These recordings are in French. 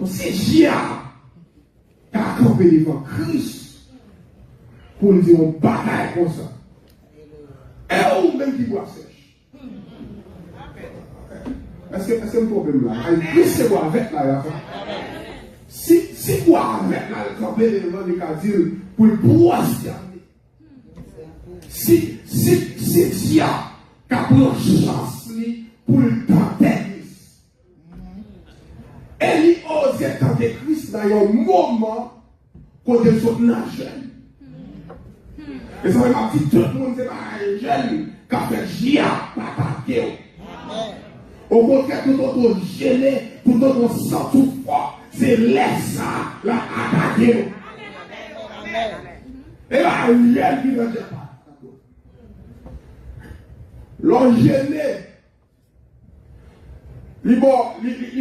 C'est Gia qui a campé devant Christ pour nous dire on bataille comme ça. Et ou même qui boit sèche. Est-ce que c'est un problème là? Christ c'est boire avec là. Si boire avec là, le campé devant les cadres pour le boire. Si Gia qui a pris chance pour le tenter. Elle y ose tenter Christ dans un moment quand elle sont jeune. Et ça m'a dit tout le monde c'est pas un jeune qui a fait Gia pas attaquer. Au contraire, tout autre gêné, tout autre sang tout froid, c'est laisse ça la attaquer. Et là, il y a qui ne dit pas. L'on gêné. Il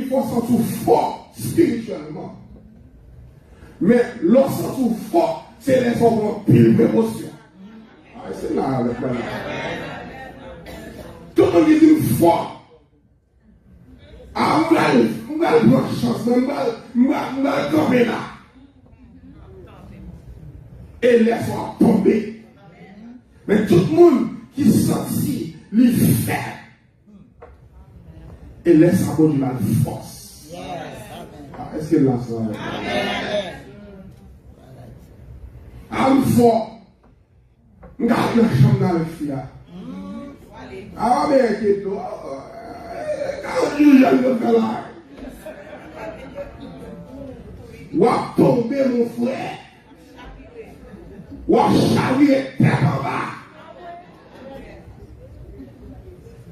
faut sentir fort spirituellement. Mais l'on sentir fort, c'est les hommes pile d'émotion. C'est là le problème. Tout le monde dit fort. Ah, on va prendre chance, on va tomber là. Et laisse-moi tomber. Mais tout le monde qui sentit, les fait. Et laisse à Dieu la force. Est-ce que là, ça va? Amen. Fort. Je garde la chambre dans le fil. Ah, mais c'est tout. Quand je le fais là, ou à tomber mon frère, ou à chavirer terre en bas.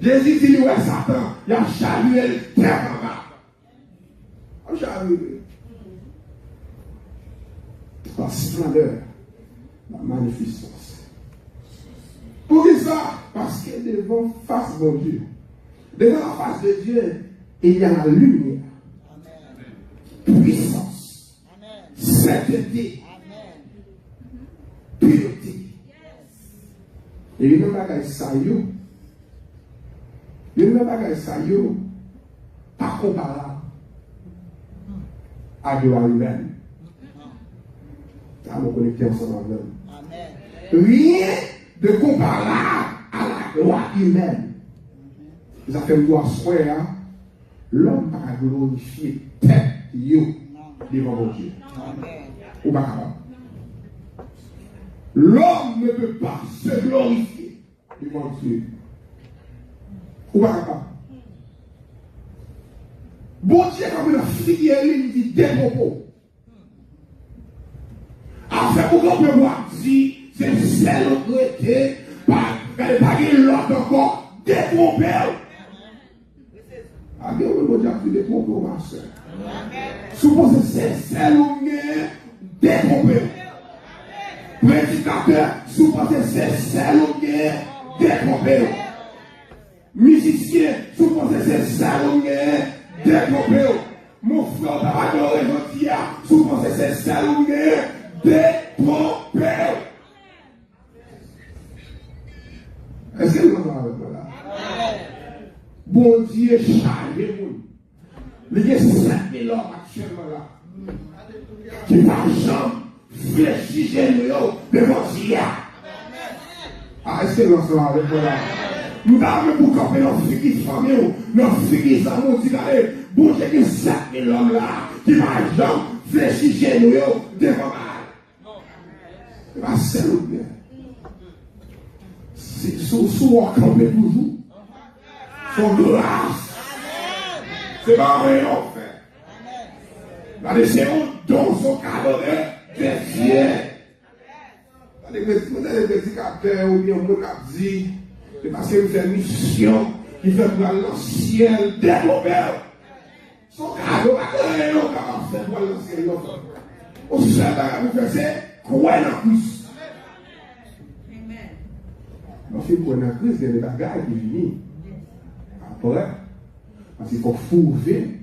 Jésus dit, ouais, Satan, il a chaviré le terre en bas. Il a chaviré. La splendeur, la magnificence. Pour qui ça? Parce que devant face de Dieu, devant la face de Dieu, il y a la lumière, puissance, sainteté, pureté. Et il n'y a pas de ça. Il n'y a pas de ça, pas comparable à Dieu lui-même. Ça nous connecter ensemble avec lui. Rien de comparable à la gloire humaine. Ça fait me voir soir, l'homme pas glorifier tête devant mon Dieu. Ou pas capable. L'homme ne peut pas se glorifier devant Dieu. Ou pas capable. Bon Dieu, comme la fille, il dit des propos. Afin pour qu'on peut voir si c'est celle qui était, pas l'autre encore, détrompé. Ah bien, on va dire détrompé, ma soeur. Supposez c'est celle qui est détrompé. Prédicateur, supposez c'est celle qui est détrompé. Musicien, supposez c'est celle qui est détrompé. Mon frère, pas de révoltia, supposez c'est celle qui est détrompé. Est-ce que vous avez là? Bon Dieu, chargez-vous. Il y a 5000 hommes actuellement là. Qui va jamais fléchir devant Dieu. Ah, est-ce que vous avez là? Nous avons pour camper nos filles qui sont nos filles qui sont motivées. Bon Dieu, il y a 5000 hommes là qui va jamais fléchir devant Dieu. C'est pas seul ou bien. Sous à camper toujours. Son grâce. C'est pas rien en fait. La c'est un don, son cadeau des cieux. Les prédicateurs ou bien mon dit, c'est parce qu'il fait une mission qui fait pour le ciel développé. Son cadeau, rien on fait pour le ciel. Au seul vous faites, c'est quoi en plus? Lorsque qu'on a crise, il y a des bagages qui viennent. Après, parce qu'il faut fouiller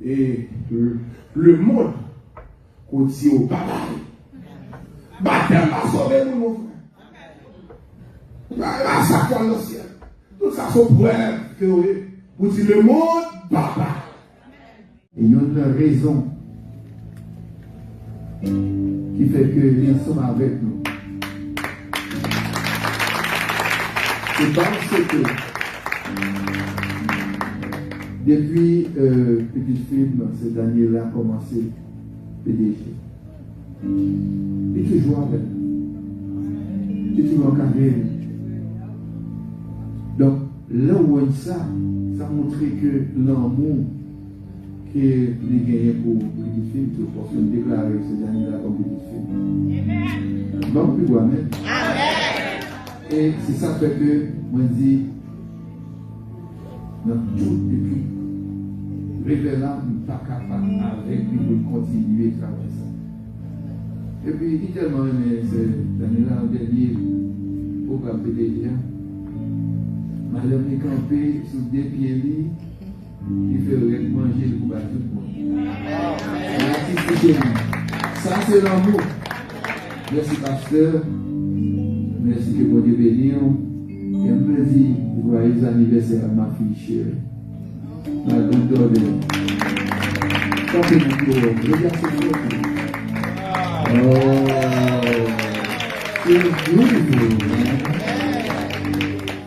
et le monde qu'on dit au bataille. Bataille va sauver mon frère. Là, ça prend le ciel. Tout ça, c'est problème que vous dites le monde bataille. Et il y a une raison qui fait qu'ils sont avec nous. C'est parce que depuis petit film, cette année-là a commencé PDG. Et toujours avec nous. Et toujours en carrière. Donc, là où on ça montre que l'amour que les gagnés pour petit film, tout pour se déclarer cette année-là comme petit film. Donc, plus loin même. Et c'est ça fait que moi je dis, dans tout depuis, révélant pas capable avec lui pour continuer à travailler ça. Et puis, il tellement aimé cette année-là, en dernier, au camp PDG, madame est campée sous des pieds lits, il fait manger le coup à tout le monde. Ça, c'est l'amour. Merci, pasteur. Merci que vous Dieu bénisse. Et me dit, joyeux anniversaire à ma fille chérie. Ma grande ordre. Quand c'est mon tour, regarde ce tour. Oh, c'est beautiful.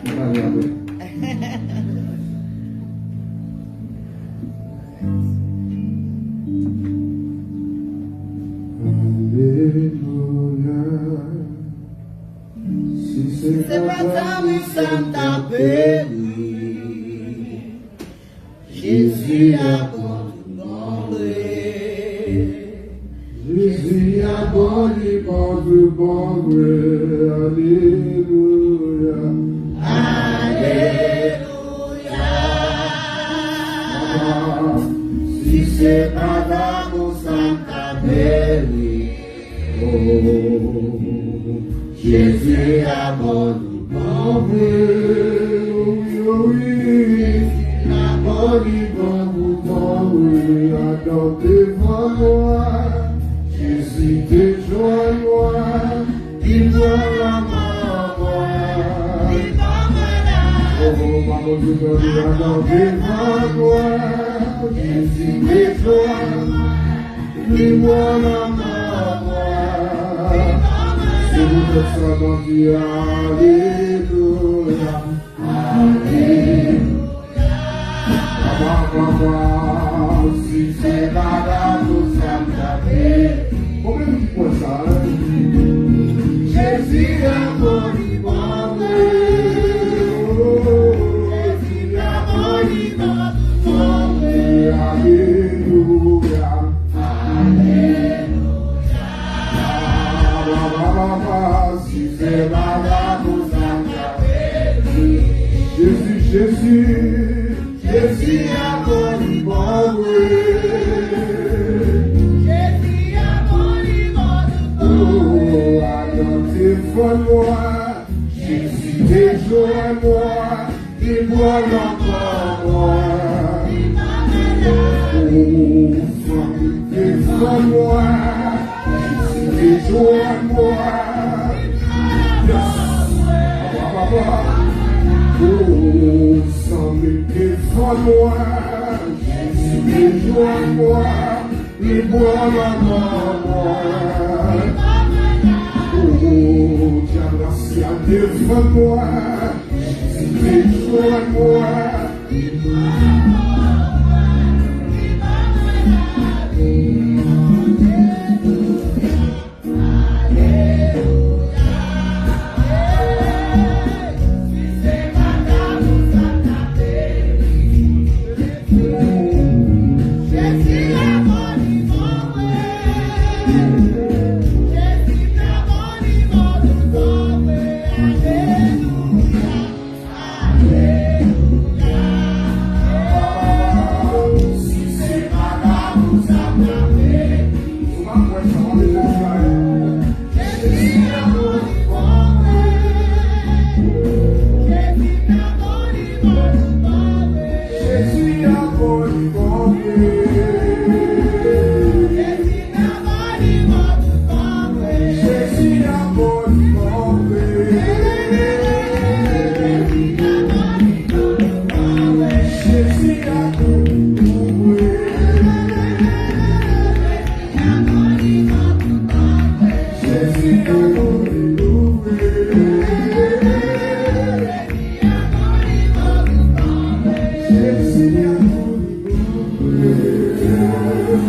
C'est pas grave. C'est pas ça, mais ça t'appelle. Jésus a abandonné. Jésus a abandonné. Alléluia. Alléluia. Si c'est pas d'amour, ça t'appelle. Jésus a abandonné. Jésus te joint moi, il voit la mort. Oh, maman, tu me dis, attendez moi. Jésus te joint, il voit la mort. C'est vous que ça dans Dieu, alléluia, alléluia. Papa, si c'est madame, nous sommes tapés. Pourquoi tu dis ça? Jésus a moribondé. Jésus a moribondé. Alléluia, alléluia. Si c'est madame, nous sommes tapés. Jésus a moribondé. Jésus a moribondé. Téléphone-moi, Jésus déjoue-moi, il voit encore moi. Téléphone-moi, Jésus déjoue-moi. Téléphone-moi, Jésus déjoue-moi, il voit encore moi. Tiens, merci à défendre-moi, défendre-moi.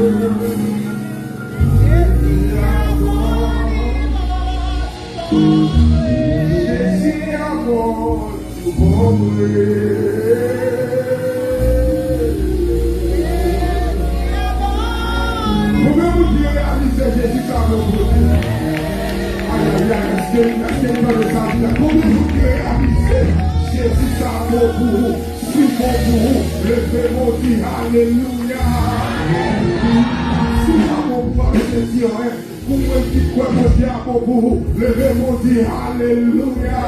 Jésus amour, tu comprends. Pouvez-vous dire réaliser Jésus amour pour vous? Aïe, est-ce que vous avez ça? Pouvez-vous dire réaliser Jésus amour pour vous? Si bon pour vous, levez-vous, dit Alléluia. Si amour pour vous, c'est dire, pour moi qui crois mon diable pour vous, levez-vous, dit Alléluia.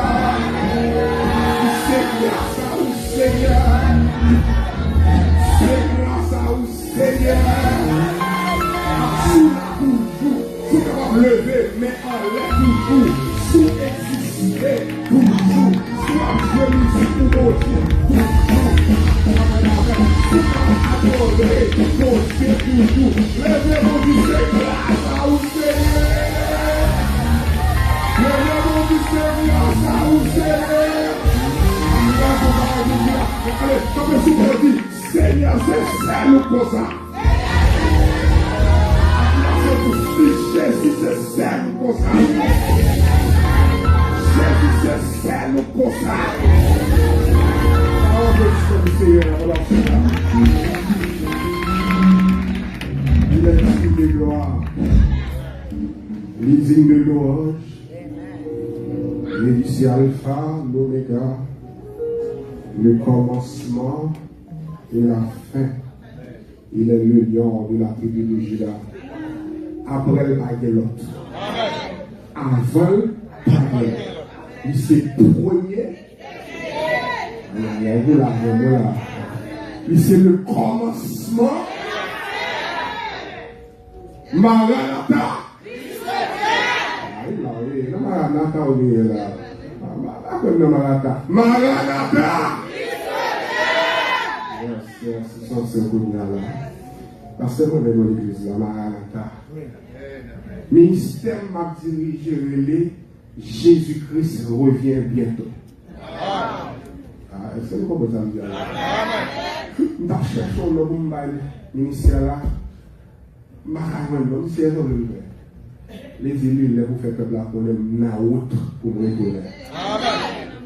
C'est grâce à vous, Seigneur. C'est grâce à vous, Seigneur. Sous la toujours, sous capable de lever, mais en l'air toujours, sous exister toujours, sous la jeunesse pour mon Dieu, toujours, adorer mon Dieu toujours, levez-vous du c'est grâce à vous, Seigneur. Levez-vous du c'est grâce à vous, Seigneur. Allez, comme si vous dites, Seigneur, c'est nous pour ça. Jésus se sert pour ça. Jésus se sert pour ça. Il est digne de gloire. Il est digne de louange. Il est ici Alpha, l'Oméga, le commencement et la fin. Il est le lion de la tribu de Juda. Après le baguette l'autre. Avant le baguette. Il s'est premier. Il c'est le commencement. Maranatha. Maranatha, on est là. Maranatha. Yes, c'est bon là. Parce que on est dans l'église là, Maranatha. Ministère m'a dirigé relais, Jésus-Christ revient bientôt. Est-ce que vous comprenez ça? Nous cherchons le ministère là. Les élus, vous faites peuple là, on est dans la route pour me retourner.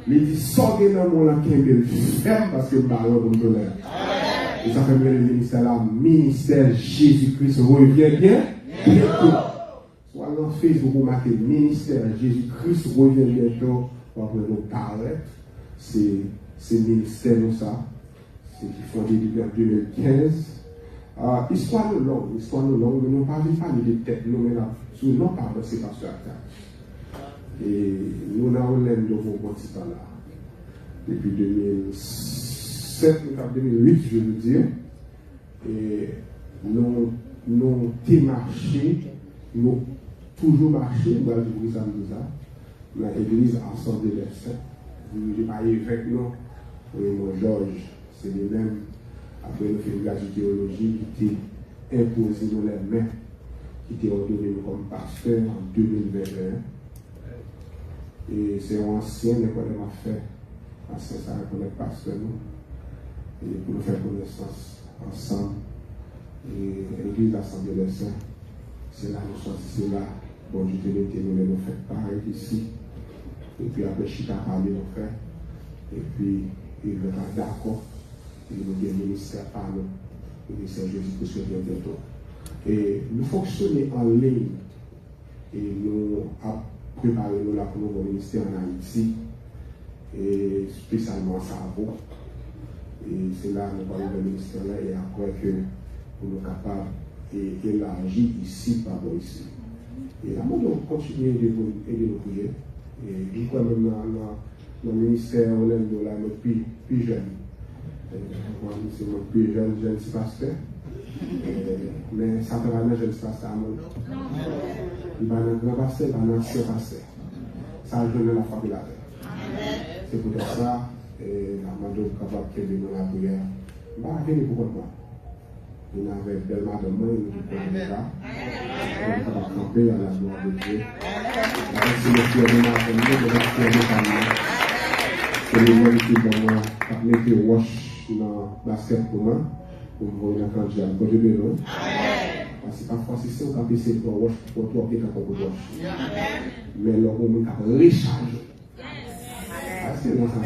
Les dit, sortez dans mon là, ferme parce que je parle pour me donner. Et ça fait le ministère là, ministère Jésus-Christ revient bien bientôt. Soit dans Facebook, vous marquez ministère Jésus-Christ revient bientôt. On va nous parler. C'est ministère nous ça. C'est qui fondé depuis 2015. Histoire de longue, mais nous ne parlons pas de tête, nous maintenant, sous nos paroles, c'est pas sur la table. Et nous avons l'air de vos bons temps là. Depuis 2007, 2008, je veux dire. Et nous avons marché, nous toujours marché, nous avons dit ça, dans l'église Assemblée des Saints. Vous n'avez pas avec nous, mon Georges, c'est les mêmes. Après, nous faisons une gratuité théologie qui était imposée dans les mains, qui était ordonné comme pasteur en 2021. Et c'est un ancien qu'on a fait, ancien ça qu'on est pasteur nous, et pour nous faire connaissance ensemble. Et l'église d'Assemblée des Saints, c'est là nous choisissons là. Bon, Dieu te mettez nous fait pareil ici. Et puis après, Chita parlé nous fait. Et puis, il va être d'accord. Il nous dit ministère par nous, le ministère Jésus-Christ revient bientôt. Et nous fonctionnons en ligne et nous avons préparé nous là pour nos ministères en Haïti et spécialement à Savo. Et c'est là que nous parlons de ministère là et après que nous sommes capables d'élargir ici par rapport ici. Et là, nous devons continuer de nous prier. Et du coup, même dans le ministère, on est là, plus jeune. Moi, c'est mon plus jeune pasteur. Mais ça peut aller jeune pasteur. Il va être un grand pasteur, il va être un ancien pasteur. Ça a donné la famille là. C'est pour ça que la madame est capable de nous la prière. Il va venir pour moi. Il avait belle madame, il nous dit là. Il va camper à la gloire de Dieu. C'est le cœur de ma famille, de la cœur de famille. C'est le même qui va mettre wash dans la basket pour moi, pour me voir quand j'ai un côté de l'eau. Parce que parfois, c'est ça qu'on peut essayer de roche pour toi, qui est encore roche. Mais le moment qu'on recharge. Parce que nous sommes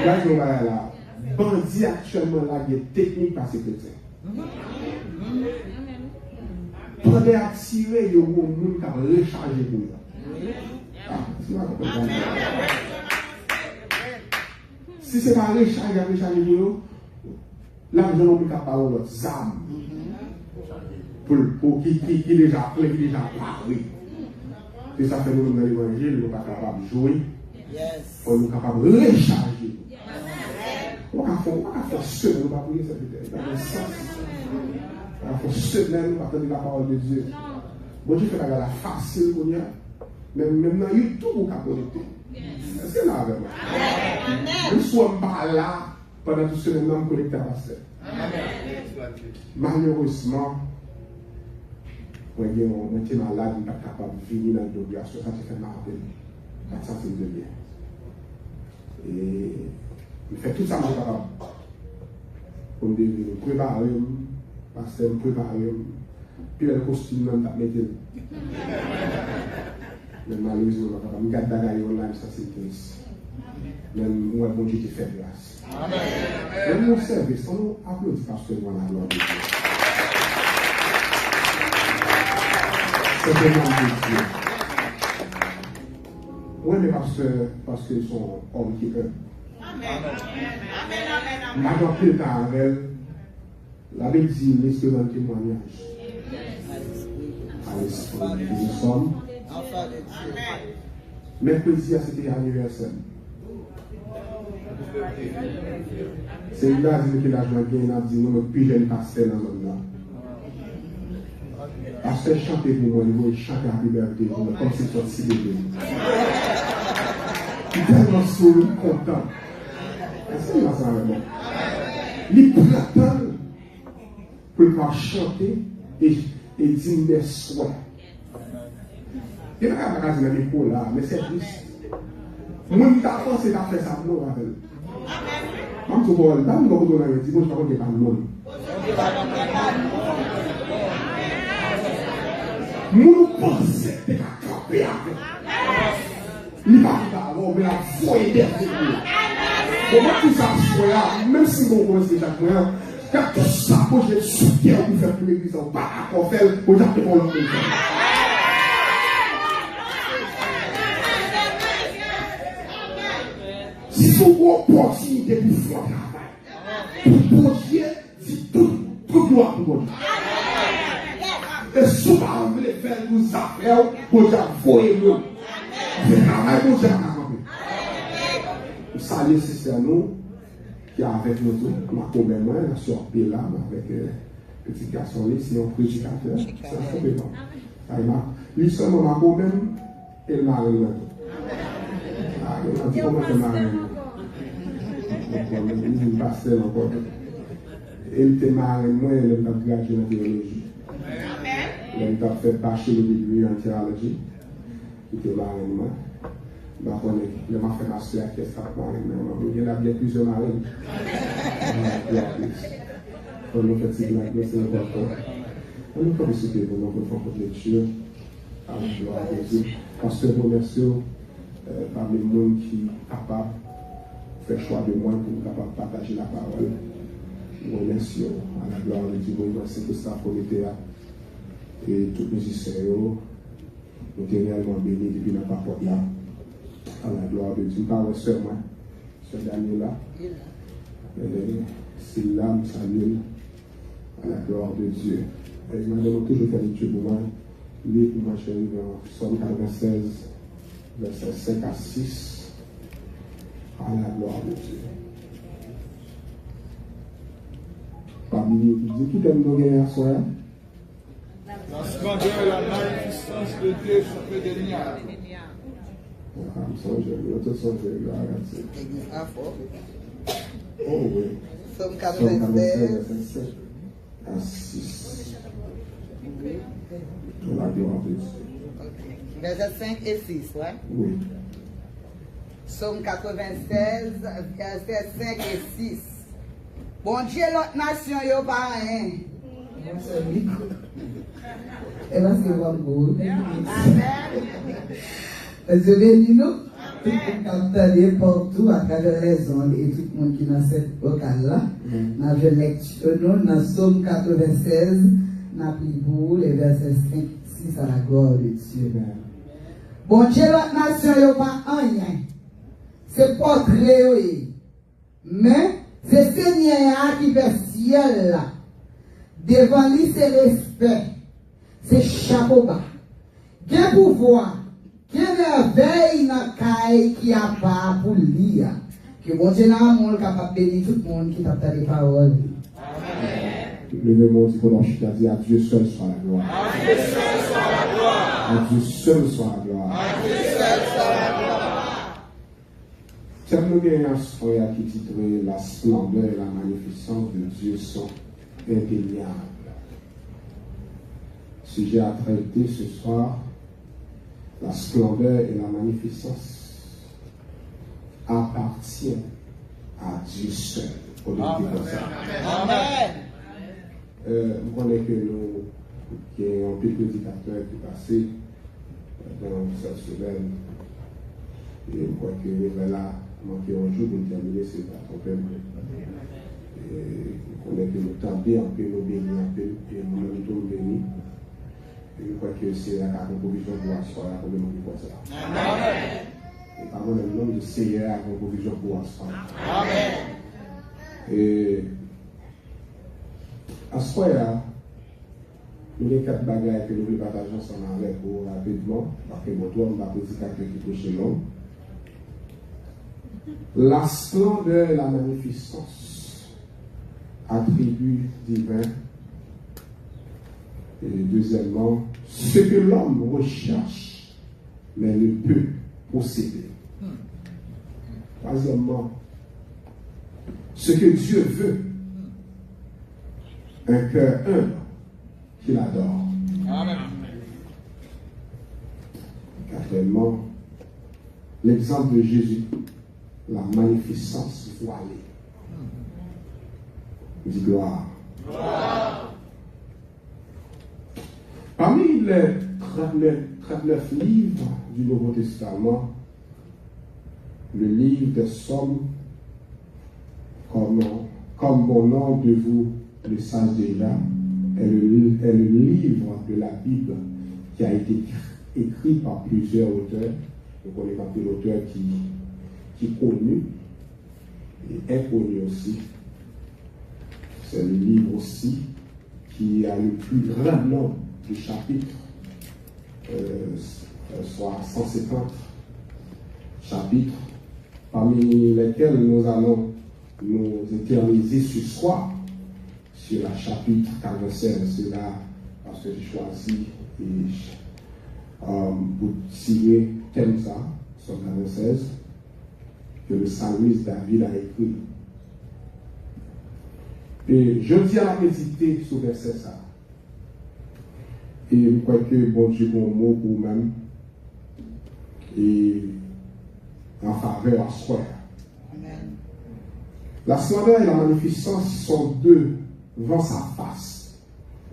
là. Nous là. Bandit actuellement là, il y a des techniques par ces chrétiens. Pendant attirer, il y a un monde qui a rechargé pour eux. Si ce n'est pas recharger pour eux, l'argent n'est pas capable de l'autre âme. Pour qui déjà plein, qui déjà parlé. Et ça fait nous dans l'évangile, nous ne sommes pas capables de jouer. On est capable de recharger. On va faire ce que nous va prier cette vidéo. On va faire ce que nous va entendre la parole de Dieu. Bon Dieu fait la facile pour nous. Même dans YouTube, on va connecter. Est-ce que là avec moi? Nous ne sommes pas là pendant tout ce que nous sommes connectés à pasteur. Malheureusement, on est malade, on n'est pas capable de venir dans l'obligation. Ça, c'est fait marrer. Ça, c'est de bien. Et il fait tout ça, mon capable. Comme des préparer, passer, préparer. Puis le costume, on t'a mis. Mais malheureusement, on ne peut pas gagner online, ça c'est triste. Même moi, bon Dieu, qui fait grâce. Même mon service, on nous applaudit parce que moi, la gloire de Dieu. C'est vraiment de Dieu. Oui, mais parce qu'ils sont hommes qui eux. Maintenant, plus tard, la Bible dit, laissez un témoignage. À l'esprit, nous sommes. Mercredi, c'était anniversaire. C'est une là qui a joué bien, il a dit, nous, plus jeune pasteur dans le monde là. Pasteur chanter pour moi, il va chanter Happy Birthday pour moi, comme c'est sorti de lui. Il est tellement sourire, content. Est-ce qu'il a ça avec moi? Il prend temps pour pouvoir chanter et dire mes souhaits. Il n'y a pas de micro là, mais c'est triste. Moi, je pense que tu as fait ça pour nous. Je ne sais pas, je ne sais pas, je ne sais pas. Nous pensons que tu as campé avec. Il ne va pas avoir, mais la foi est derrière nous. Comment tout ça se fait, même si mon conseil est chaque mois, quand tout ça, moi je soutiens pour faire pour l'église, on va pas encore faire pour faire pour l'autre. Si vous avez une opportunité pour faire travail, pour Dieu, c'est tout droit pour Dieu. Et souvent, vous voulez faire nos affaires pour Dieu, voyez-nous. C'est travail pour Dieu. Vous saluez c'est nous qui est avec nous tous. Ma commune, moi, la sortie là, avec petit garçon, c'est un prédicateur. C'est compétent. Lui seulement ma commune et le mari. Il dit comment c'est mari. Il passe encore. Il était marié, moi, il a gradué en théologie. Il a fait bachelor degree en théologie. Il était marié, moi. Il m'a fait ma soeur qui est mariée. Il y a bien plusieurs mariés. Quand nous faisons ces blagues, c'est important. Nous pouvons citer pour nous pour faire lecture. Avec gloire à Dieu. Parce que nous remercions parmi les gens qui sont capables de faire choix de moi pour capable partager la parole. Nous remercions à la gloire de Dieu. Nous remercions tout ça pour l'été et tous les musiciens. Nous sommes réellement bénis depuis la parole là. À la gloire de Dieu. Pas seulement ce Daniel-là. C'est l'âme salue à la gloire de Dieu. Et je m'en toujours fait lecture pour moi. Lui, pour moi, je suis dans Psaume 96, versets 5 à 6. À la gloire de Dieu. Parmi les qui dit, qui t'aime nous gagner à soi? La splendeur et la magnificence de Dieu sont indéniables. Oh oui. Psaume 96 à 6. Pour la gloire de Dieu. Versets 5 et 6, ouais? Oui. Psaume 96, versets 5 et 6. Bon Dieu, l'autre nation, yo pas rien. Et parce que vous beau. Je vais dire nous, tout le monde qui partout à travers les ondes et tout le monde qui est dans cette locale-là, dans la lecture, dans Somme 96, dans pour les versets 5, 6 à la gloire de Dieu. Bon Dieu, l'autre nation, il n'y a pas rien. C'est pas créé. Mais c'est Seigneur qui fait ciel là. Devant lui, c'est respect. C'est chapeau bas. Quel pouvoir, quelle merveille dans la caille qui a pas pour lire. Que bon Dieu n'a pas capable de bénir tout le monde qui t'a des paroles. Le même mot dit qu'on a dit à Dieu seul soit la gloire. À Dieu seul soit la gloire. À Dieu seul soit la gloire. À Dieu seul soit la gloire. Terminé un soir qui titre La splendeur et la magnificence de Dieu sont indéniables. Sujet à traiter ce soir, la splendeur et la magnificence appartient à Dieu seul. Amen. Vous connaissez que nous, qui est un peu prédicateur qui est passé dans cette semaine, et je crois que là, manqué un jour pour terminer ce bâton. Vous connaissez que nous tendons un peu, nous bénissons un peu, et nous nous bénissons. Et je crois que c'est la provision pour asseoir la problématique qui pour ça. Amen. Et par le nom de Seigneur, la provision pour asseoir. Amen. Et à ce point-là, nous avons 4 bagages que nous voulons partager ensemble avec vous rapidement, parce que mon tour, on va prédicateur qui touche l'homme. La splendeur et la magnificence, attribut divin. Et deuxièmement, ce que l'homme recherche, mais ne peut posséder. Troisièmement, ce que Dieu veut, un cœur humble qu'il adore. Amen. Quatrièmement, l'exemple de Jésus, la magnificence voilée. Dis gloire. Gloire. Parmi les 39 livres du Nouveau Testament, le livre des Psaumes, comme mon nom de vous le savez déjà, est le livre de la Bible qui a été écrit par plusieurs auteurs. On connaît pas l'auteur qui est connu et inconnu aussi. C'est le livre aussi qui a le plus grand nombre de chapitres, soit 150 chapitres, parmi lesquels nous allons nous éterniser ce soir sur la chapitre 46. C'est là parce que j'ai choisi pour tirer thème ça, sur 46, que le psalmiste David a écrit. Et je dis à la méditer sur verset ça. Et je crois que bon Dieu bon mot pour même et en faveur à soi. La splendeur et la magnificence sont devant sa face.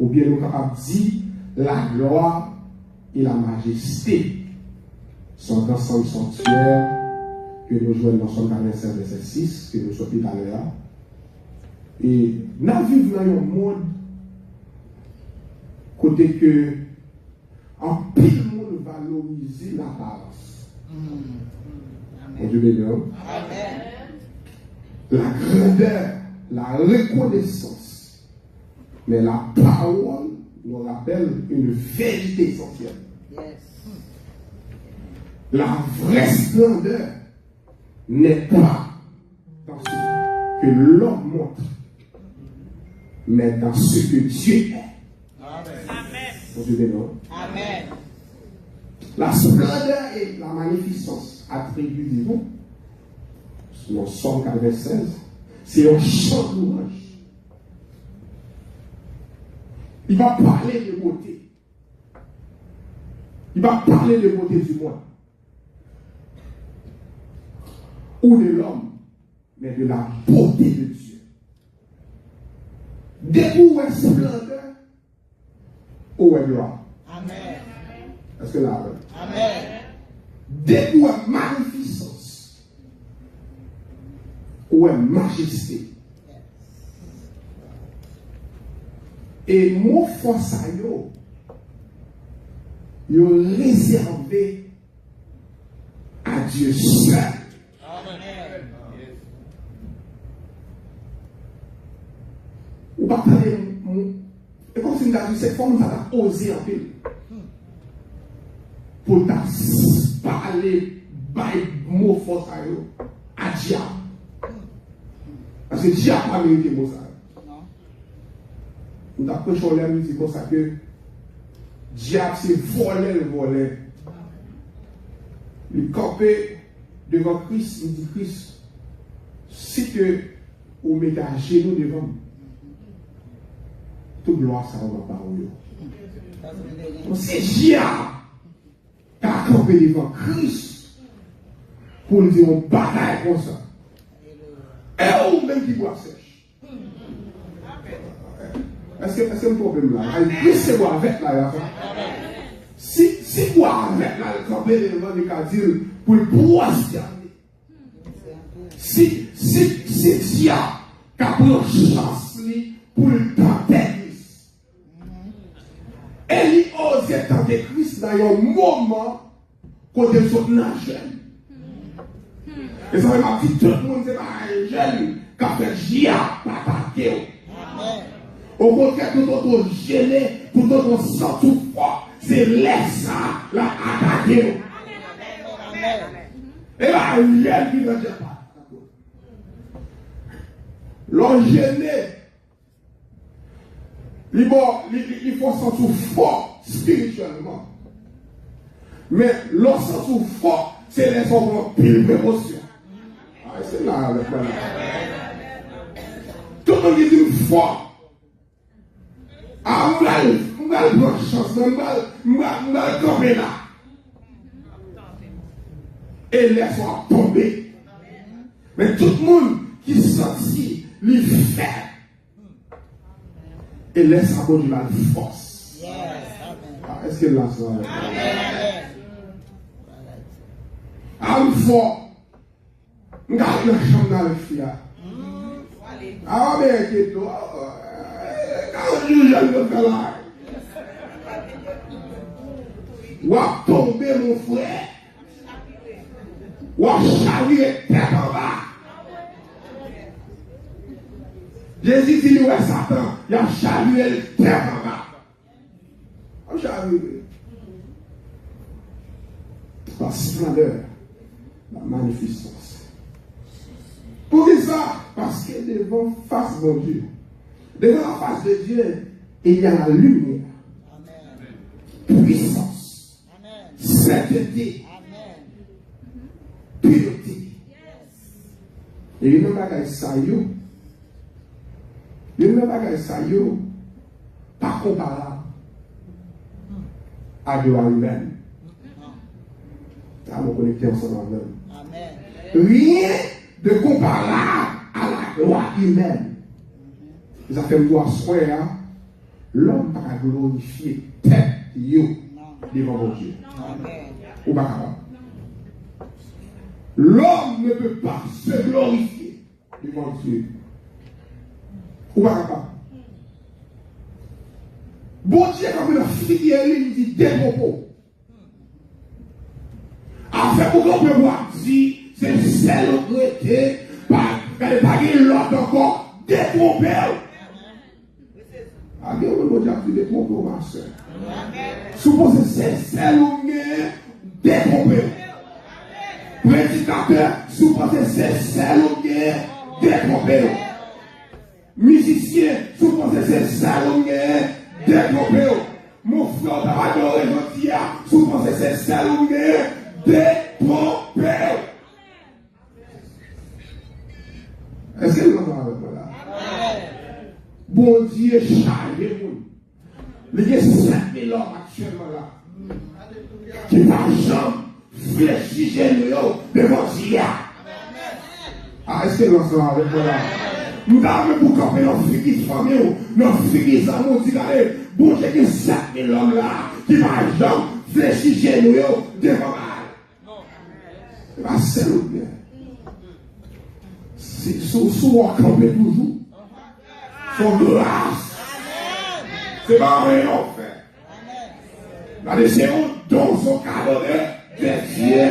Ou bien nous capables de dire la gloire et la majesté sont ensemble sanctuaires que nous jouons dans Somme 45, verset 6, que nous sommes tout à l'heure. Et nous vivons dans un monde côté que en pile monde valoriser l'apparence. Mon Dieu béni. La grandeur, la reconnaissance. Mais la parole nous rappelle une vérité essentielle. La vraie splendeur n'est pas dans ce que l'homme montre, mais dans ce que Dieu est. Amen. La splendeur et la magnificence attribuent divin, dans Somme 96, c'est un chant de louange. Il va parler de beauté. Il va parler de beauté du monde. Ou de l'homme, mais de la beauté de Dieu. Dès où est splendeur, Où est gloire? Amen. Est-ce que là? Amen. Dès où est magnificence? Où est majesté? Et mon force à yo réservé à Dieu seul. Amen. Ou pas parler, et comme si nous avons dit, cette forme, ça a osé un peu. Pour parler, by mot force à Dieu. Parce que Dieu n'a pas mérité mot ça. Nous avons prêché en l'air, nous disons comme ça que diable c'est voler. Il campé devant Christ, il dit Christ, si que vous mettez à genoux devant, toute gloire ça va pas où. Si diable a campé devant Christ pour lui dire on bataille comme ça, et ou même qui boit sèche. Est-ce que c'est un problème là? Christ c'est quoi avec là? Si quoi avec là, le campé devant les cadres pour le pouvoir se garder. Si diable a pris chance pour le tenter Christ. Et il ose tenter Christ dans un moment quand il sont jeune. Et ça m'a dit tout le monde c'est pas un jeune qui a fait diable attaquer. Au contraire, tout autre gêné, tout autre sang tout froid, c'est laisse ça la attaquer. Et là, il y a qui ne dit pas. L'on gêné, il faut sentir fort spirituellement. Mais l'on sentir fort, c'est les hommes pile d'émotion. C'est là, le point. Tout le monde dit fort. Ah, on va le prendre chance, on va le tomber là. Et laisse-moi tomber. Mais tout le monde qui sentit, lui fait. Et laisse avoir la force. Est-ce que là, ça va? Ah, fort. On garde la chambre dans le fiat. Ah, mais qui est toi? Quand je le fais là, ou à tomber mon frère, ou à charrier tête en bas. Jésus dit, il y a Satan, il a charrié tête en bas. On charrié. La splendeur, la magnificence. Pour qui ça? Parce que devant face de Dieu. Devant la face de Dieu, il y a la lumière, puissance, sainteté, pureté. Et il n'y a pas ça, pas comparable à Dieu lui-même. Ça va connecter ensemble. Rien de comparable à la gloire humaine. Ça fait me voir soin, l'homme va glorifier tête devant mon Dieu. Ou pas capable. L'homme ne peut pas se glorifier devant Dieu. Ou pas capable. Bon Dieu, comme la filière, il dit des propos. Afin pour qu'on peut voir, dit, c'est celle qui était, pas l'autre encore, détrompé. Ah, Dieu, le Dieu a pris des trompes, ma soeur. Supposez c'est celle qui est détrompé. Prédicateur, supposez c'est celle qui est détrompé. Musicien, supposez c'est celle qui est détrompé. Mon frère, t'as pas aujourd'hui, supposez c'est celle qui est détrompé. Est-ce que vous m'entendez là? Bon Dieu, chargez-vous. Il y a 5000 hommes actuellement là. Qui va jamais fléchir devant Dieu. Ah, est-ce que l'on sera avec moi là? Nous avons pour camper nos filles famille, nos filles amours, regardez, bon, j'ai 7000 hommes là, qui va jamais fléchir chez nous, devant mal. C'est c'est le bien. C'est souvent camper toujours. Son grâce. C'est pas rien en fait. Regardez, c'est un don, son cadeau de Dieu.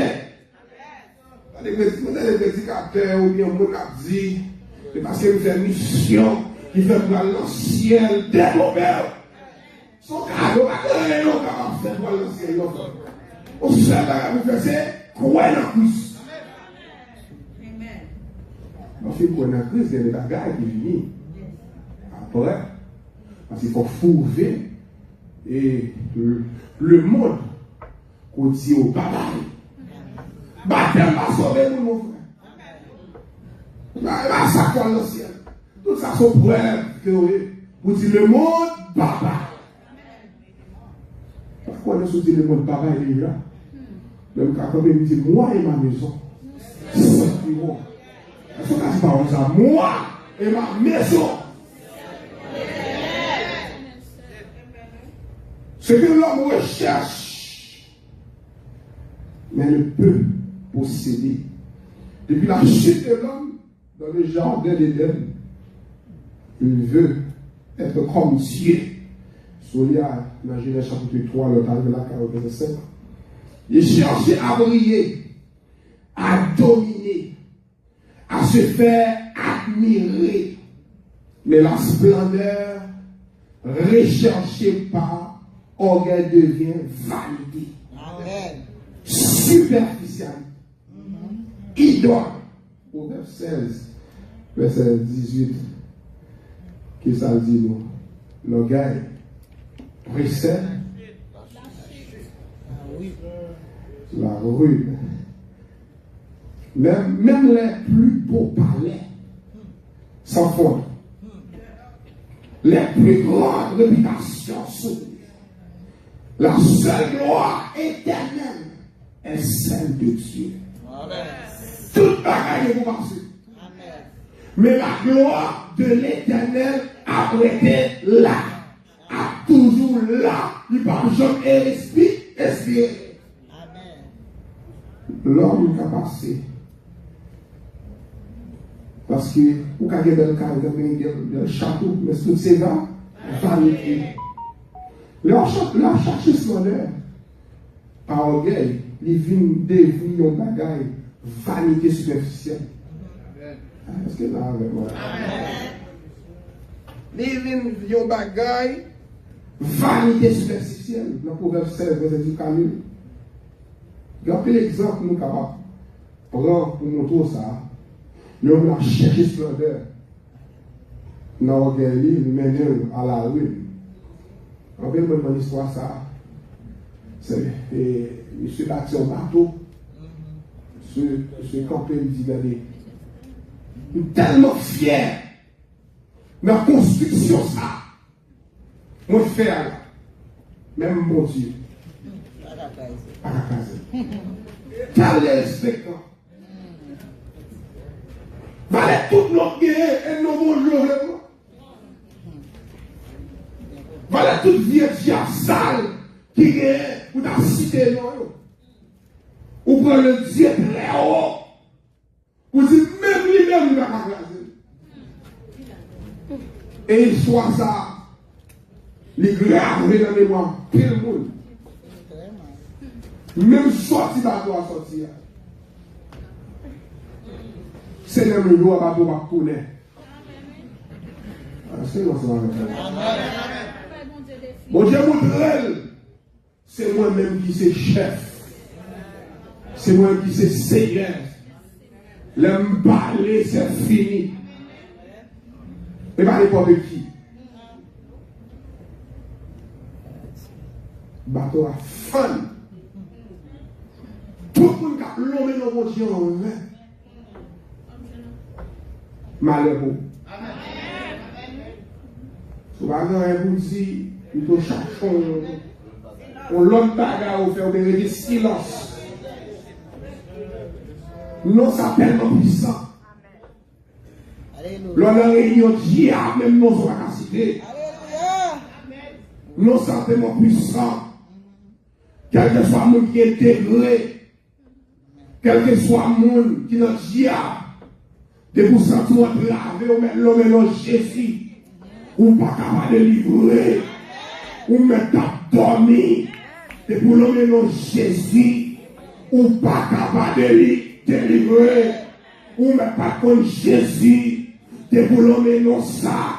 Les prédicateurs ou bien mon dit, c'est parce qu'il fait une mission qui fait pour l'ancien développeur. Son cadeau, rien on va faire pour l'ancien développeur. Au seul bagage vous faites, c'est croire dans la crise. Parce que croire dans la crise, il y a des bagages qui viennent après. Parce qu'il faut trouver et le monde qu'on dit au papa. Baptême va sauver nous, mon frère. Va s'accorder dans le ciel. Tout ça, c'est preuve que vous dites le monde papa. Pourquoi nous dit le monde papa il est là? Même quand on dit moi et ma maison, c'est moi. Est-ce qu'on a dit par ça? Moi et ma maison. Ce que l'homme recherche, mais ne peut posséder. Depuis la chute de l'homme dans le jardin d'Éden, il veut être comme Dieu. Solia, dans Genèse chapitre 3, le temps de la 47. Il cherchait à briller, à dominer, à se faire admirer. Mais la splendeur recherchée par orgueil devient vanité. Amen. Superficialité. Idole. Proverbe 16, verset 18. Qui ça dit nous? L'orgueil précède la ruine. Même les plus beaux palais s'enfondent. Les plus grandes réputations s'oublient. La seule gloire éternelle est celle de Dieu. Amen. Toute bagaille est pour passer. Mais la gloire de l'éternel a été là. A toujours là. Il parle jamais espérer. L'homme a passé. Parce que, vous avez un château, mais tout ces gars, vanité. Leur chercher ce bonheur, par orgueil, ils viennent devenir un bagaille, vanité superficielle. Est-ce que là, avec moi? Ils viennent un bagaille, vanité superficielle. Dans le Proverbe 16, verset 10, regardez l'exemple nous capables. Prends pour montrer ça. L'homme a cherché splendeur. Dans l'orgueil, il mène à la ruine. En fait, mon histoire, ça, c'est M. bâti un bateau. M. Campé lui dit, regardez, il est tellement fier de la construction, ça. Moi, faire, même mon Dieu. À la case. Quel est le spectacle? Valait tout notre guerre et nos bons jours. Voilà toute vieille sale qui est pour la cité. Ou prend le Dieu très haut. Ou dit même lui-même il va pas classer. Et il soit ça. Les graves dans la mémoire. Pile monde. Même sorti bateau à sortir. C'est même le roi bateau va connaître. C'est non, c'est pas bon Dieu montre, c'est moi-même qui c'est chef. C'est moi qui c'est seigneur. L'aime parler, c'est fini. Mais pas n'importe qui. Bateau a fun. Tout le monde qui a l'homme dans mon Dieu en vain. Malheureux. Souvent, vous dites, plutôt cherchons, on l'autre bagarre ou faire des silences. Non, ça tellement puissant. L'on a réunion diable, même nous sommes capacités. Nous sommes tellement puissants. Quel que soit le monde qui est intégré, quel que soit le monde qui est dans le diable, de vous sentir entravé, ou mettre l'homme dans Jésus, ou pas capable de livrer, ou mettre à dormir, de pour l'homme dans Jésus, ou pas capable de délivrer, ou mettre pas contre Jésus, de pour l'homme dans ça,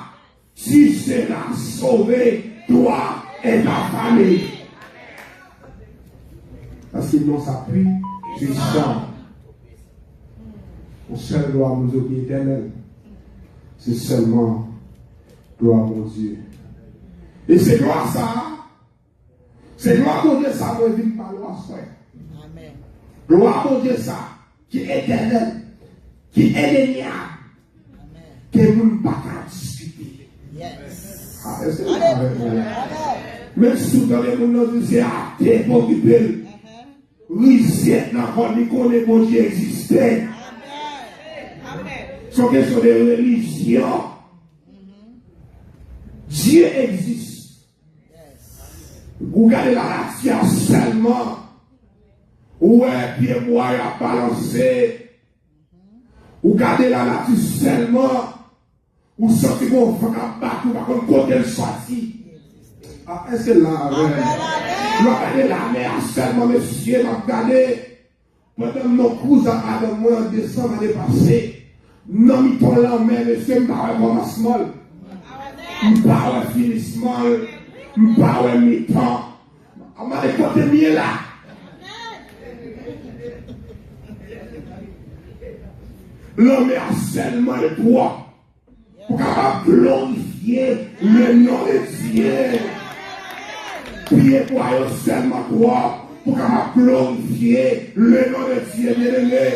si c'est la sauver, toi et ta famille. Parce qu'il nous appuie sur ça. Au seul gloire mon Dieu qui est éternel. C'est seulement gloire mon Dieu. Et c'est gloire ça. C'est gloire mon Dieu ça, moi, je ne pas gloire ça. Amen. Gloire mon Dieu ça, qui est éternel, qui est indéniable, que nous ne pouvons pas discuter. Yes. Ah, est-ce que vous avez même si vous avez mon Dieu, c'est athée pour qu'il peut. Risette n'a pas dit qu'on est bon Dieu existait. C'est une question de religion. Dieu existe. Vous regardez la nation seulement. Où est pied bois à balancer. Vous regardez la nature seulement. Vous sentez qu'on va battre, par contre, quand elle sortit. Ah, est-ce que là, je regarde la mer seulement, monsieur, je regarde, pendant nos cousins avec moi en décembre l'année passée, non, mais ton la mer, monsieur, je ne parle pas commencement, je ne parle pas finissement, je ne parle pas mi-temps, on m'a dit, côté mieux là. L'homme a seulement le droit pour glorifier le nom de Dieu. Priez pour seulement toi pour glorifier le nom de Dieu bien-aimé.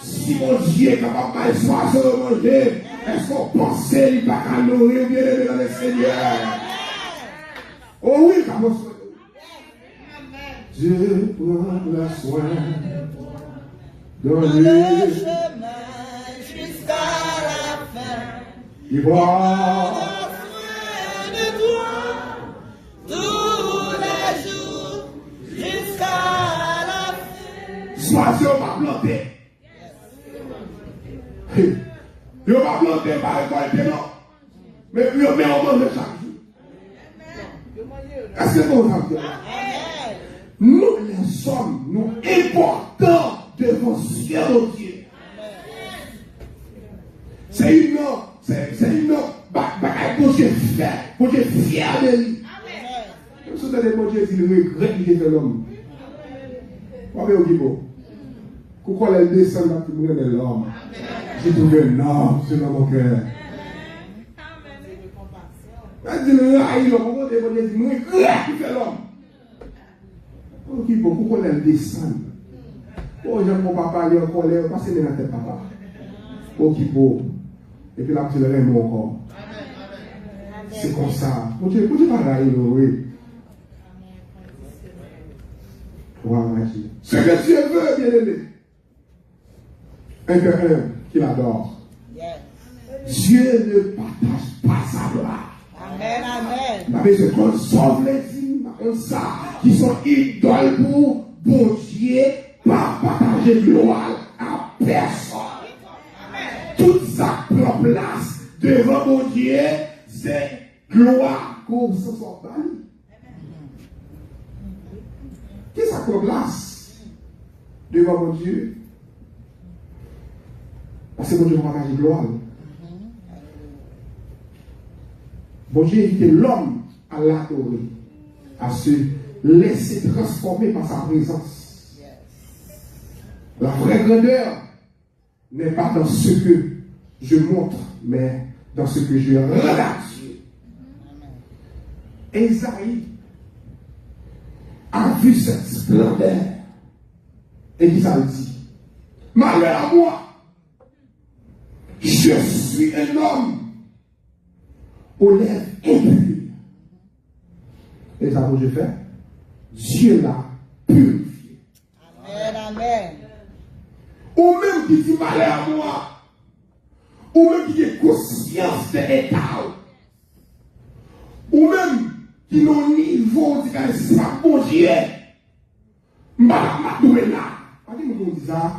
Si mon Dieu est capable de choisir de manger, est-ce qu'on pense qu'il va pas nourrir bien-aimé dans le Seigneur? Oh oui, comme on Dieu prend la soin dans le chemin jusqu'à la fin. Il voit de toi tous les jours jusqu'à la fin. Sois-y, on va planter. Il va planter par récolter, non. Mais il va manger chaque jour. Est-ce que vous avez nous, les hommes, nous importants devant Dieu. C'est une bagaille que Dieu fait, que Dieu est fier de lui. Comme si Dieu dit, il regrette qu'il est l'homme. Vous voyez au niveau. Pourquoi elle descend dans le monde de l'homme? J'ai trouvé un homme sur mon cœur. Elle dit, il regrette qu'il fait l'homme. Pourquoi elle descend? Oh, j'aime mon papa, il est en colère, parce qu'il est dans la tête, papa. Oh, qui beau. Et puis là, tu le rêves encore. C'est comme ça. Continue pareil, oui. Ce que Dieu veut, bien aimé. Un qu'il adore. Dieu ne partage pas sa gloire. Amen, amen. Mais ce qu'on sauve les hymnes, comme ça, qui sont idoles pour bon Dieu, pas partager gloire à personne. Toute sa prend place devant mon Dieu, c'est gloire qu'on se soit banni. Qu'est-ce que ça prend place devant mon Dieu? Parce que mon Dieu va partager gloire. Bon Dieu invite l'homme à l'adorer, à se laisser transformer par sa présence. La vraie grandeur n'est pas dans ce que je montre, mais dans ce que je relate. Esaïe a vu cette splendeur et qui ça dit? Malheur à moi, je suis un homme aux lèvres impures. Et ça que je fais? Dieu l'a purifié. Amen, amen. Ou même qui dit malheur à moi, ou même qui a conscience de l'état, ou même qui n'a un niveau de ça, bon Dieu, m'a doué là. Pas dit nous dit ça.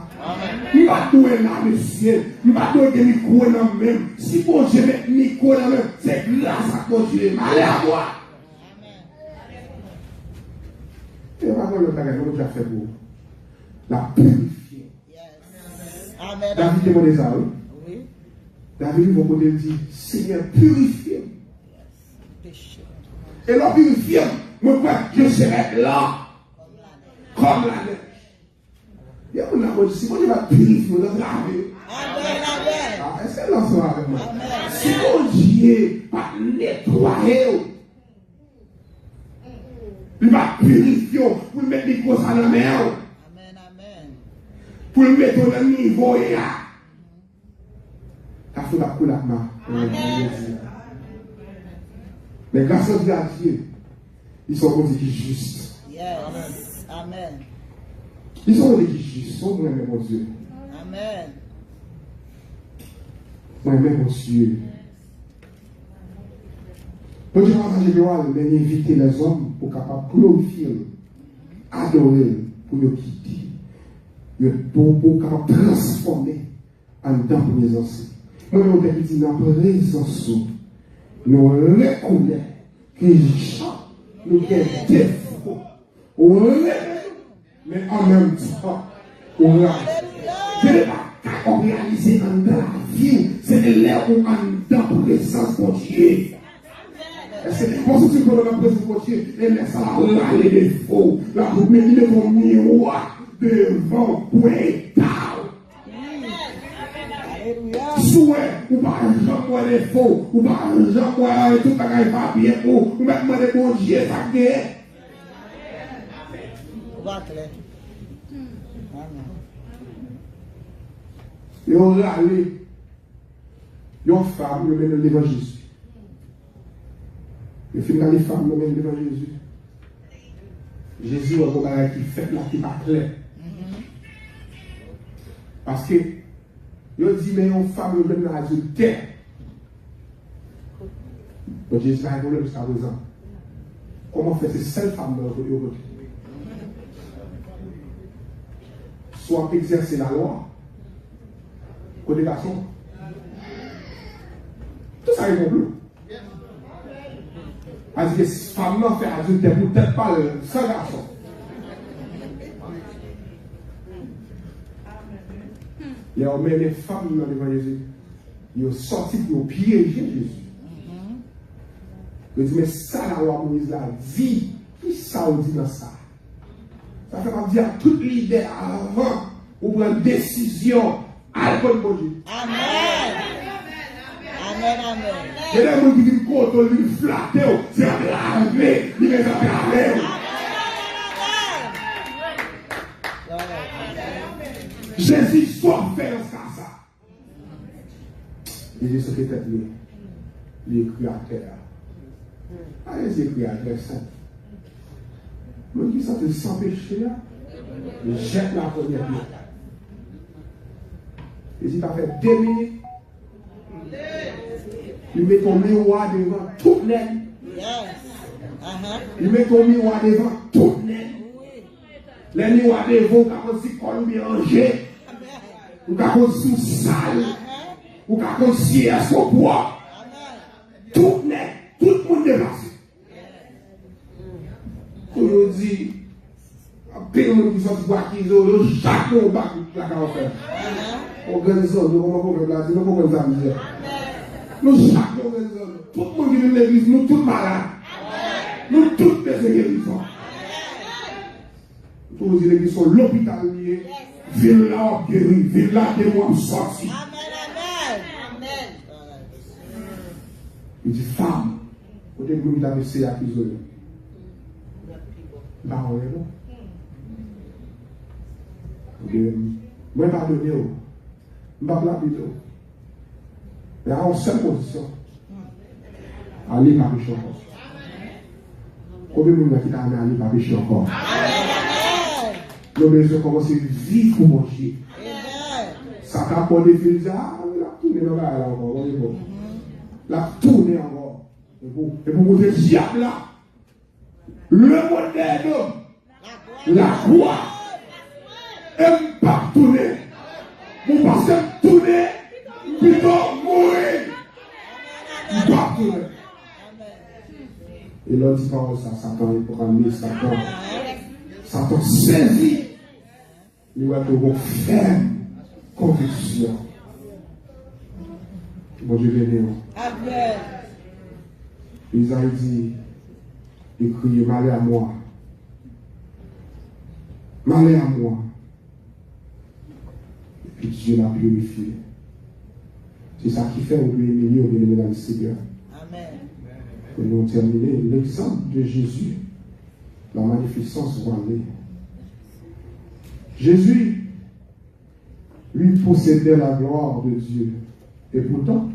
M'a doué là, monsieur. M'a doué que micro là même. Si bon Dieu met micro là même, c'est grâce à bon Dieu. Allez à moi. Et pas le bagage que tu as fait pour la purifier. Amen. David demandait ça, oui. David va côté dire, Seigneur, purifie. Et là, purifie, moi, je serai là, comme la neige. Il y a un dit, si moi, je vais purifier, je vais laver. Amen. Est-ce que l'on sera avec moi? Si mon Dieu va nettoyer, il va purifier pour mettre les choses à la mer. Amen. Pour le mettre au niveau. Ça fait la couleur. Mais grâce à Dieu, ils sont comme des justes. Yes. Amen. Ils sont des justes. Ils sont moi-même, mon Dieu. Amen. Moi-même, mon Dieu. Pour dire que je dois inviter les hommes pour capables glorifier, adorer, pour nous quitter, pour capables transformer en dans la présence. Moi, nous avons dit dans la présence, nous reconnaissons que nous avons des défauts. Mais en même temps, on a réalisé dans la vie, c'est là où on est dans la présence de Dieu. C'est pour ça que nous avons présence de Dieu, et laisse là les défauts, là pour mettre mon miroir devant pour souhait, ou pas jamais les faux, ou pas jamais tout le pas bien pour, ou même les bons Dieu, ça guère. Et on va aller, une femme, le mène devant Jésus. Et finalement, les femmes, le mène devant Jésus. Jésus a un bagage qui fait là, qui n'est pas clair. Parce que, il dit, mais une femme, le mène dans l'adultère. Donc Jésus a un problème jusqu'à présent. Comment faire ces seules femmes dans le côté? Soit exercer la loi, côté garçon. Tout ça est complet. Parce que ces femmes-là fait adultère, peut-être pas le seul garçon. Et on met les femmes dans l'évangile. Ils ont sorti pour piéger Jésus. Il dit, mais ça, la loi Moïse l'a dit. Qui ça on dit dans ça? Ça fait pas dire à toute l'idée avant ou prendre une décision à l'école de Dieu. Amen. Amen. Il y a des gens qui disent qu'on lui flatte, c'est lavé, il est lavé. Jésus soit fait dans ça. Il dit ce qui était les créateurs. Allez, les créateurs saints. Nous qui sont sans péché, jette la première pierre. Et si tu as fait 2 minutes, il met ton miroir devant tout le monde. Il met ton miroir devant tout le monde. Les miroirs devant, vous avez comme mélangé, vous avez sous sale, vous avez siège au bois. Tout le monde dépasse. On dit, après on dit, chaque mot bat la carrière. Organisons, nous comment on va dire, nous comment on va dire. Nous chaque organisons, tout le monde qui est dans l'église, nous tous malades. Nous tous des guérissons. Tous les qui sont l'hôpital lié, viennent là guérir, viennent là témoin sorti. Amen. Il dit, femme, au début, il a essayé à isoler. Bah, on est là. Moi, pardonnez, je ne vais pas la vidéo. Il y a une seule position. Allez, pas pécher encore. Combien de gens qui t'a amené à aller pas pécher encore? Nous, mais je commence à vivre pour mon Dieu. Ça t'a pas défini, ah, il a tourner dans la encore, la tourner encore. Et pour montrer le diable là, le modèle, la gloire, aime pas tourner. Vous pensez tourner, plutôt mourir. Il va tourner. Et là, dit par ça, Satan est pour amener Satan. Satan saisit. Il va avoir ferme conviction. Bon Dieu béni. Amen. Isaïe dit, il crie, malheur à moi. Malheur à moi. Et puis Dieu l'a purifié. C'est ça qui fait au lieu milieu de l'élément du Seigneur. Amen. Et nous terminer l'exemple de Jésus, la magnificence voilée. Jésus, lui, possédait la gloire de Dieu. Et pourtant,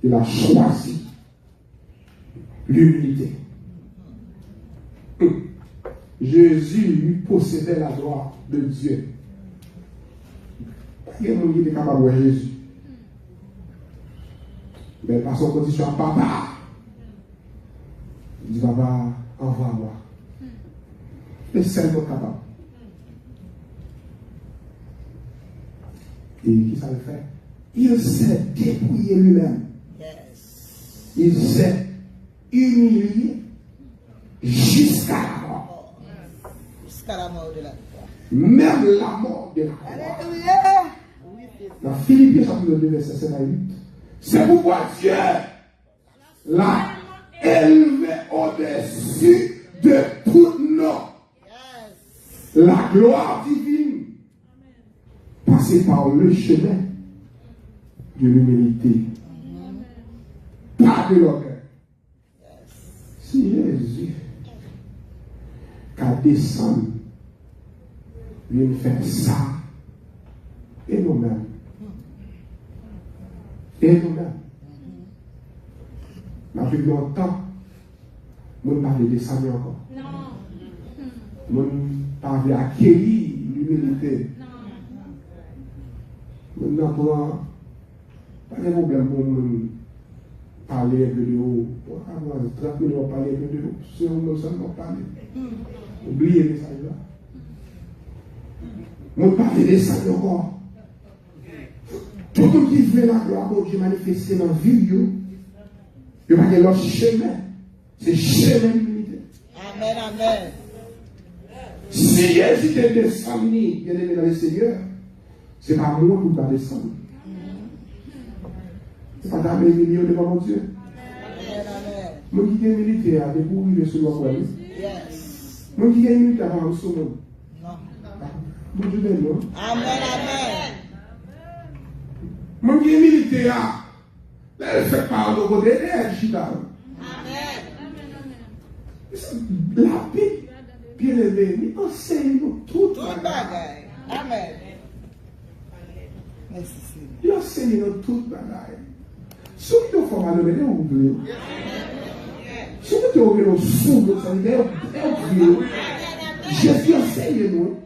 il a choisi l'humilité. Jésus, lui, possédait la gloire de Dieu. Il y a des gens qui étaient capables de voir Jésus. Mais par son condition, papa, il dit, papa, envoie-moi. Le seul capable. Et qui ça le fait? Il s'est dépouillé lui-même. Yes. Il s'est humilié jusqu'à la mort. Jusqu'à la mort de la croix. Même la mort de la croix. Alléluia. Dans Philippiens chapitre 2, verset 7 à 8. C'est pourquoi Dieu l'a élevé au-dessus de tout nom. Yes. La gloire divine passée par le chemin de l'humilité. Pas de l'orgueil. Si Jésus qu'à descendre, vient faire ça, et nous-mêmes. Et nous-mêmes. Depuis longtemps, nous ne parlons pas de ça encore. Nous ne parlons pas d'acquérir l'humilité. Nous n'avons pas de problème pour nous parler un peu de haut. 30 minutes, on parler un peu de haut. C'est nous seulement parler. Oubliez les messages là. Nous parlons de ça encore. Tout le monde qui veut la gloire de Dieu manifester dans la vie, il va y avoir leur chemin. C'est le chemin de l'unité. Amen, amen. Si Jésus est descendu, bien aimé dans le Seigneur, ce n'est pas moi qui va descendre. Ce n'est pas ta milieu devant mon Dieu. Amen, amen. Moi qui ai milité à découvrir sur le roi. Yes. Moi qui ai milité à voir sur moi. Non. Mon Dieu béni. Amen, amen. Moi qui ai milité à. Elle fait par le côté de Chita. Amen. La Bible, bien aimé, enseigne-nous tout. Tout bagaille. Amen. Merci, Seigneur. Il enseigne-nous tout bagaille. Si vous êtes formé, vous oubliez. Si vous êtes au fou, ça veut dire oubliez. Jésus enseigne-nous.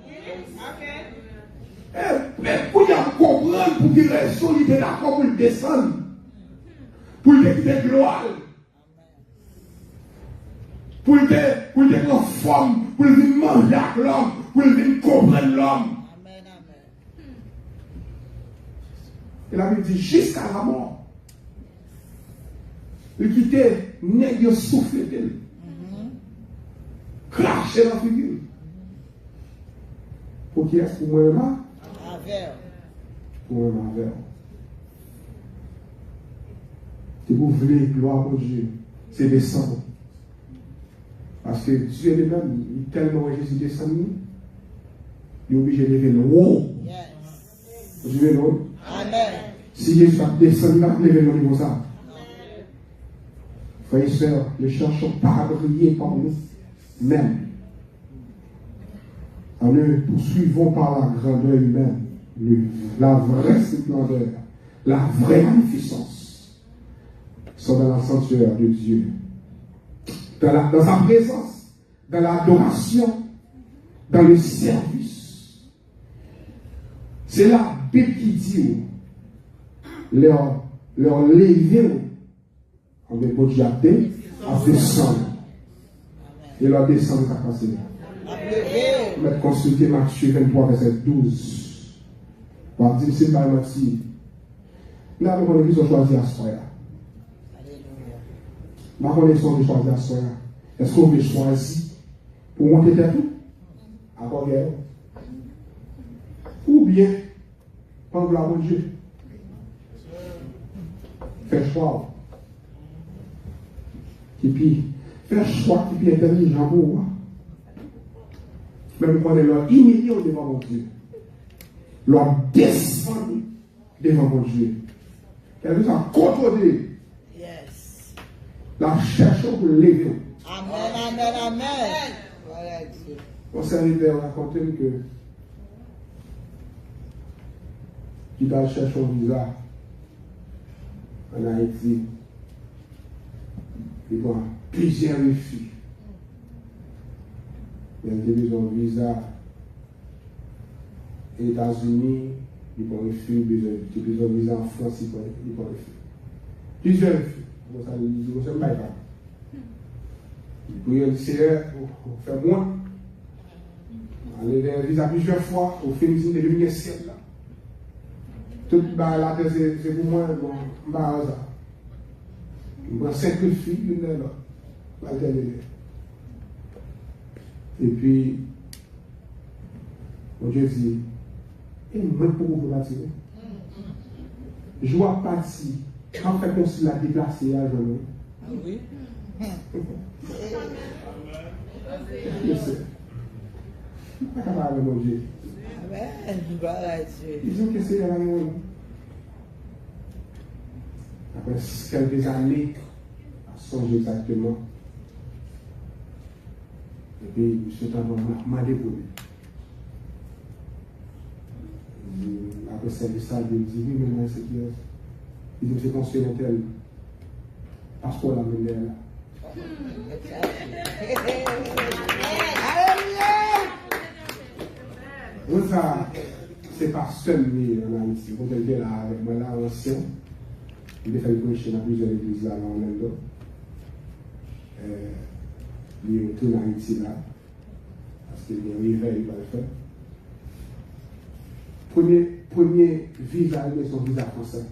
Et pour y comprendre, pour qu'il reste il est d'accord pour le descendre. Pour qu'il ait gloire. Pour qu'il ait une forme, pour qu'il manger avec l'homme, pour qu'il comprendre l'homme. Amen, amen. Et la Bible dit jusqu'à la mort. Il quittait nègre souffle d'elle. Cracher la figure. Pour qui est-ce pour moi là? Amen. Pour moi là. Si vous voulez gloire à Dieu, c'est descendre. Parce que Dieu lui-même, il est tellement Jésus descendu, il est obligé de lever le haut. Yes. Vous voyez, non? Amen. Si Jésus va descendre, il va lever le niveau ça. Frères et sœurs, ne cherchons pas à briller par nous-mêmes. En ne poursuivons par la grandeur humaine, la vraie splendeur, la vraie magnificence sont dans la sanctuaire de Dieu. Dans sa présence, dans l'adoration, dans le service. C'est la Bible qui dit leur lever, on va Dieu à descendre. Et leur descendre à passer. On va consulter Matthieu 23, verset 12. On va dire, c'est pas merci. Là, on a choisi à soi. Ma connaissance de choisir à soi. Est-ce qu'on veut choisir pour monter tête à quoi guerre? Ou bien, pour vouloir mon Dieu? Faire choix. Et puis, faire choix qui est intelligent pour moi. Même quand on est là, humilié devant mon Dieu. Leur descendre devant mon Dieu. Elle nous a contrôlé. Yes. La cherchons pour lever. Amen, amen, amen. Voilà, Dieu. Mon serviteur raconté que qui va chercher un visa en Haïti. Il y a plusieurs refus. Il y a besoin de visa aux États-Unis, il y a besoin de visa en France, il y a refus. Plusieurs refus. Ça ne va pas. Il y a faire moins. Aller vers visa plusieurs fois, au féminisme de lumière ciel là. Tout la terre c'est pour moi, bon, ça. Je prends 5 filles, une là, et puis, mon Dieu dit, et moi pour vous bâtir. Je vois partir, quand on fait comme si la déplacée à jamais. Oui. Je sais. Pas capable de mon Dieu. Amen. Voilà, Dieu. Ils ont cassé la main. Après quelques années, à songer exactement. Et puis, M. Tandon m'a découvert. Après service, il me dit, oui, mais moi, c'est qui est. Il dit, c'est construit un tel. Passeport la main là. Donc ça, c'est pas seul mais en Haïti. Quand elle est là avec moi, là, ancien, il a fait prêcher dans plusieurs églises là, dans Orlando. Il retourne en Haïti là, parce qu'il y a un réveil, il va le faire. Premier visa, il met son visa français.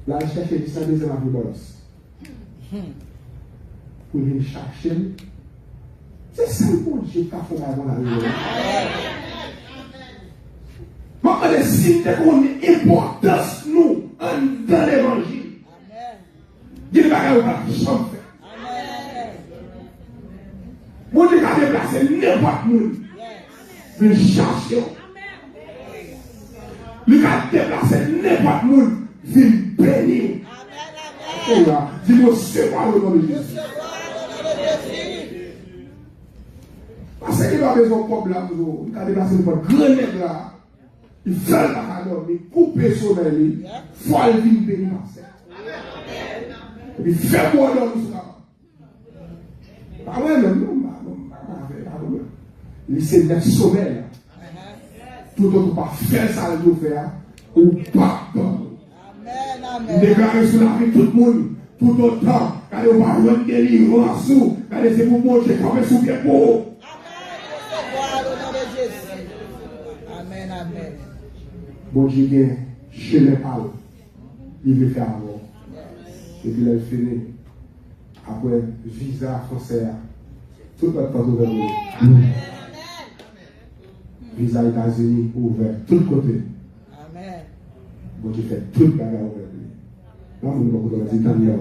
Là, il cherche des services de la violence. Pour venir chercher. C'est ça le bon Dieu qui a fait avant la vie. Moi, on estime qu'on est importance, nous, dans l'évangile. Dieu ne va pas chambre faire. Mon Dieu a déplacé n'importe où. Une chercher. Il a déplacé n'importe où. Une bénie. Dis-moi, c'est quoi le nom de Jésus? Parce qu'il a besoin de problème, il a déplacé pour grenade là. Il fait la calme, il coupe le sommeil, il faut aller vivre béni par ça. Il fait quoi dans tout ça? Ah ouais, non, il s'est mis sommeil. Tout autre pas faire ça, il doit faire, ou pas. Il déclare sur la vie tout le monde, tout autant, quand il va avoir une délivrance, quand c'est pour manger, quand il est pour vous. Amen, amen. Bon Dieu, chez les parents, il veut faire avant. Et puis il finit. Après, visa français, tout le temps ouvert. Visa États-Unis ouvert, tout côté. Amen. Bon Dieu fait tout le bagage ouvert. Là, on ne peut pas dire tant mieux.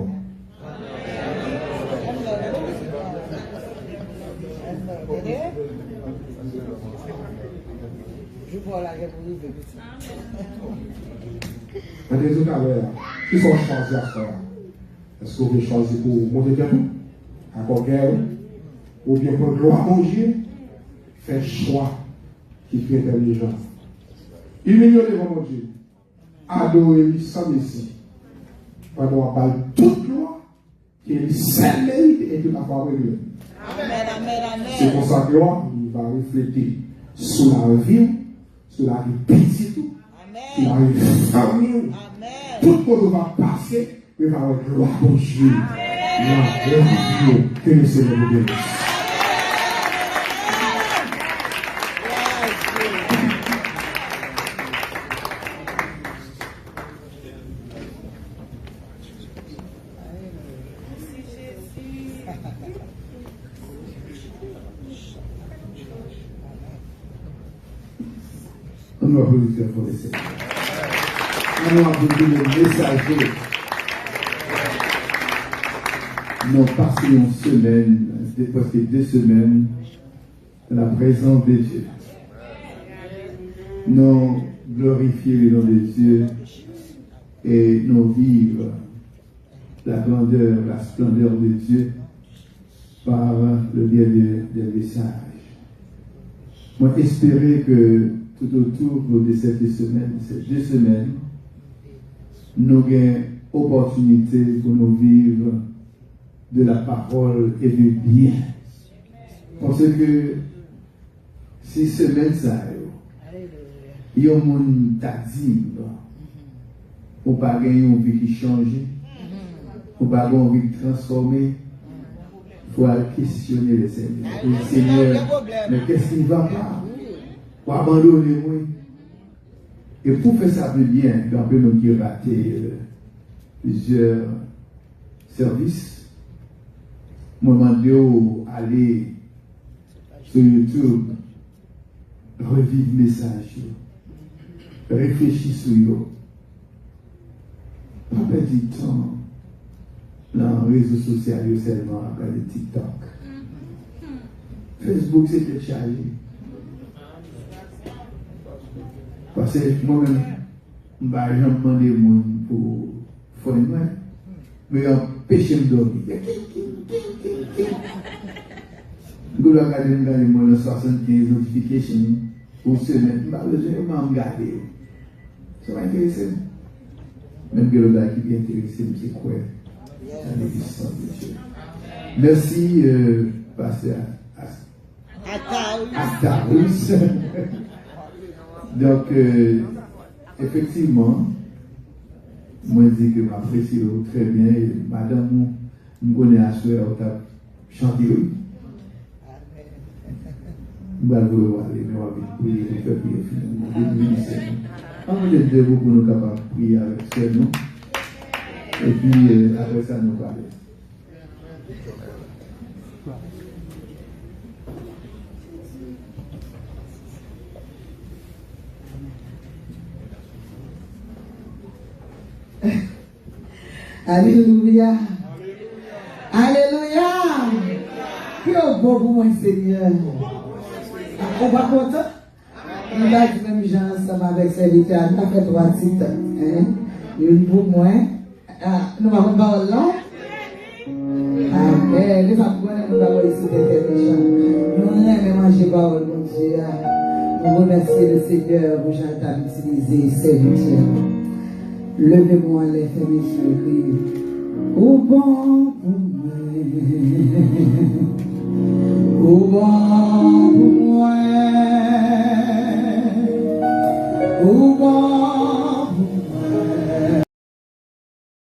Je vois la République de Béthune. Dans les autres affaires, qui sont choisis à faire? Est-ce que vous avez choisi pour monter debout, à guerre, ou bien pour gloire à Dieu? Faire choix qui est intelligent. Humiliez devant mon Dieu. Adorez-lui sans messie. Pendant qu'on parle toute loi, qui est seule mérite et toute la foi réglée. Amen, amen, amen. C'est pour ça que il va refléter sur la vie, sur la vie petite, Il va fermer. Tout le monde va passer, mais va avoir gloire au Dieu. La gloire à Dieu. Que le Seigneur vous bénisse. On va vous dire pour les Seigneurs. On va vous dire le messager. Nous passons une semaine, presque 2 semaines, dans la présence de Dieu. Nous glorifions le nom de Dieu et nous vivons la grandeur, la splendeur de Dieu par le biais des messages. Moi, espérer que tout autour de cette semaine, ces 2 semaines, nous avons opportunité pour nous vivre de la parole et du bien. Parce que si semaine ça, il y a un monde qui a dit, on n'a pas gagné une vie qui change, on n'a pas gagné une vie qui transformer. Il faut questionner le Seigneur. Le Seigneur, mais qu'est-ce qui ne va pas? Pour abandonner, oui. Et pour faire ça plus bien, il y a un peu nous qui raté plusieurs services. Moi, je demande d'aller sur YouTube, revivre le message, réfléchir sur eux. Pas perdre du temps dans les réseaux sociaux seulement après le TikTok. Facebook, c'était chargé. Parce que moi-même, je ne vais jamais demander aux gens pour faire une main. Mais je péché de dormir. Je vais regarder 75 notifications pour semaine. Je vais regarder. Ça va intéresser. Même que le gars qui est intéressé, c'est quoi? La l'existence de Dieu. Merci, pasteur Atarus. Donc, effectivement, moi je dis que m'apprécie très bien et madame, nous connaissons à souhait, on a chanté. Nous allons voir les mais on va prier, on va prier finalement. On va être debout pour nous capables de prier avec nous. Et puis, après ça, nous parler. Alléluia. Alléluia. Qui est bon pour moi, Seigneur? On va content? Nous avons même gens ensemble avec serviteur. Nous avons fait 3 titres. Une pour moi. Nous avons parlé là. Amen. Les femmes, nous avons ici des méchants. Nous aimons manger parole, mon Dieu. Nous remercions le Seigneur pour j'entends utiliser serviteur. Levez-moi les familles sur lui. Au bon pour moi.